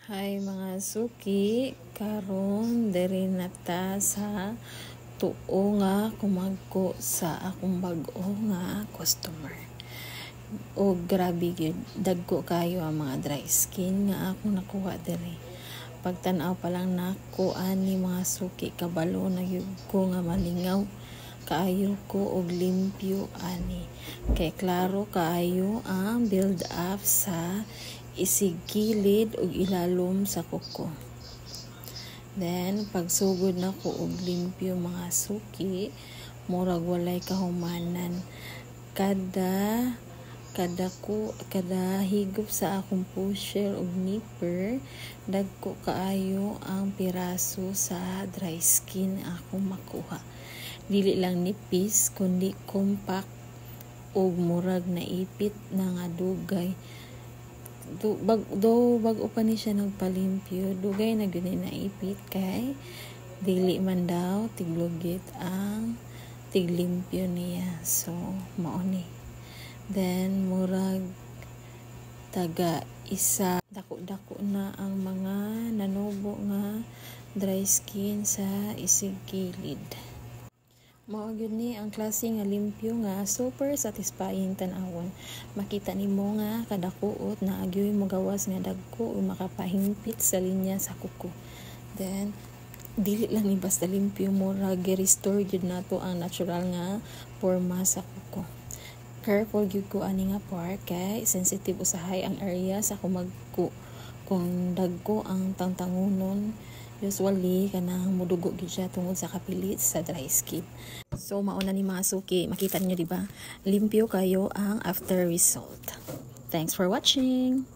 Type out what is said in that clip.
Hi mga suki, karon diri na ta sa tuo nga kumagko sa akong bag-o nga customer. O grabe gyud, dagko kayo ang mga dry skin nga ako nakuha diri. Pagtan-aw pa lang nako ani mga suki, kabalo na gyud ko nga malingaw kaayo ko og limpyo ani. Kay klaro kaayo ang build up sa isigilid ug ilalom sa kuko. Then pagsugod na ko og limpyo mga suki, murag walay kahumanan. Kada higop sa akong pusher ug nipper, dagko kaayo ang piraso sa dry skin akong makuha. Dili lang nipis kundi compact ug murag naipit na nga dugay. Bago pa ni siya nagpalimpyo, dugay na gyud naipit kay dili man daw tiglugit ang tiglimpyo niya. So mao ni. Then murag taga isa dako-dako na ang mga nanubo nga dry skin sa isig kilid. Mao gyud ni ang klase nga limpyo nga super satisfying tan-awon. Makita nimo nga kada kuot na agyoy mo gawas nga dagko o makapahimpit sa linya sa kuko. Then dili lang ni basta limpyo, mura gi-restore gyud nato ang natural nga porma sa kuko. Careful gyud ko ani nga part kay sensitive usahay ang area sa kumagko. Kung dagko ang tangtangunon, usually kanang mudugo gyud siya tungod sa kapilit sa dry skin. So mauna ni mga suki, makita niyo di ba? Limpyo kayo ang after result. Thanks for watching.